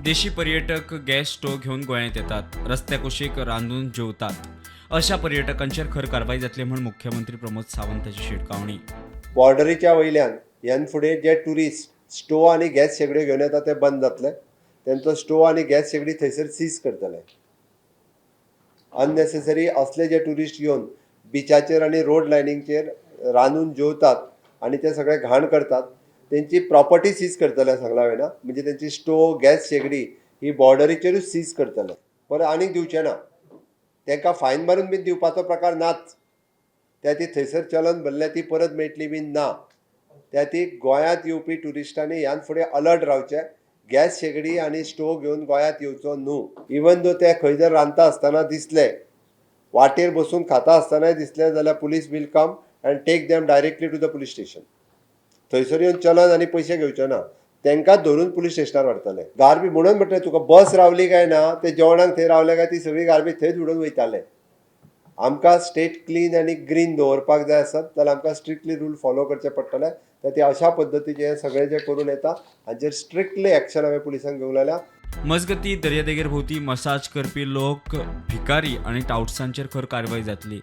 देशी पर्यटक gas stove घेऊन गोंयांत येतात, रस्त्या कुशीक रांदून जेवतात. अशा पर्यटकांचेर खर कारवाई जातली म्हूण मुख्यमंत्री प्रमोद सावंताची शिटकावणी. बॉर्डरीच्या वयल्यान ह्यान फुडें जे ट्युरिस्ट स्टोव आनी गॅस शेगड्यो घेवन येता ते बंद जातले. तेंचो स्टोव आनी गॅस शेगडी थंयसर सीज करतले. अननेसेसरी असले जे ट्युरिस्ट येवन बिचाचेर आनी रोड लायनींगचेर रांदून जेवतात आनी ते सगळे घाण करतात, तेंची प्रॉपर्टी सीज करतले सांगला वयना. म्हणजे तेंची स्टोव गॅस शेगडी ही बॉर्डरीचेरूच सीज करतले, परत आनीक दिवचे ना. तांकां फायन मारून बीन दिवपाचो प्रकार नाच. त्या ती थंयसर चलन भरल्या ती परत मेळटली बीन ना. त्या ती गोंयांत येवपी ट्युरिस्टांनी ह्यान फुडें अलर्ट रावचे. गॅस शेगडी आनी स्टोव घेवन गोंयांत येवचो न्हू. इवन दो ते खंय जर रांदता आसतना दिसले, वाटेर बसून खाता आसतनाय दिसले जाल्यार police will come and take them directly to the police station. थंयसर येवन चलन आनी पयशे घेवचे ना. तांकांच धरून पुलीस स्टेशनार व्हरतले. गार्बेज म्हणून म्हटलें तुका बस रावली काय ना, ते जेवणाक थंय रावले काय ती सगळी गार्बेज थंयच उडोवन वयताले. आमकां स्टेट क्लीन आनी ग्रीन दवरपाक जाय आसत जाल्यार आमकां स्ट्रिक्टली रूल फॉलो करचे पडटले. तर ते अशा पद्दतीचे सगळे जे करून येता हाचेर स्ट्रिक्टली एक्शन हांवें पुलिसांक घेवंक लायल्या. मजगतीं दर्यादेगेर भोवती मसाज करपी लोक, भिकारी आणि टाउट्सांचेर खर कारवाई जातली.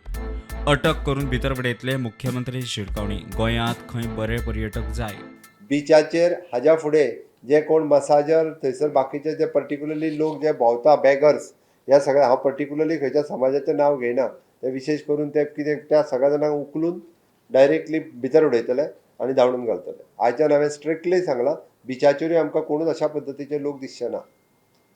अटक करून भितर पडयतले मुख्यमंत्र्याची शिटकावणी. गोंयांत खंय बरे पर्यटक जाय. बिचाचेर हाज्या फुडें जे कोण मसाजर थंयसर बाकीचे जे पर्टिक्युलरली लोक जे भोंवता बेगर्स, ह्या सगळ्या हांव पर्टिक्युलरली खंयच्या समाजाचें नांव घेयना, ते विशेश करून ते कितें त्या सगळ्या जाणांक उखलून डायरेक्टली भितर उडयतले आनी धांवडून घालतले. आयच्यान हांवें स्ट्रिक्टली सांगलां, बिचाचेरूय आमकां कोणूच अशा पद्दतीचे लोक दिसचे ना.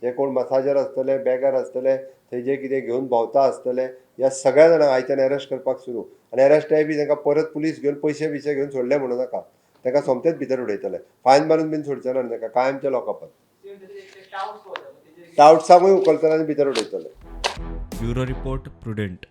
जे कोण मसाजर आसतले, बॅगर आसतले, थंय जे कितें घेवन भोंवता आसतले, ह्या सगळ्या जाणांक आयच्यान अरेस्ट करपाक सुरू. आनी अरेस्टाय बी तांकां परत पुलीस घेवन पयशे बिशे घेवन सोडले म्हणूं नाका. ताका सोमतेच भितर उडयतले. फायन मारून बीन सोडचे ना ताका कायमच्या लॉकअपात. टाउट्सांकूय उखलतले आनी भितर उडयतले. Bureau report, prudent.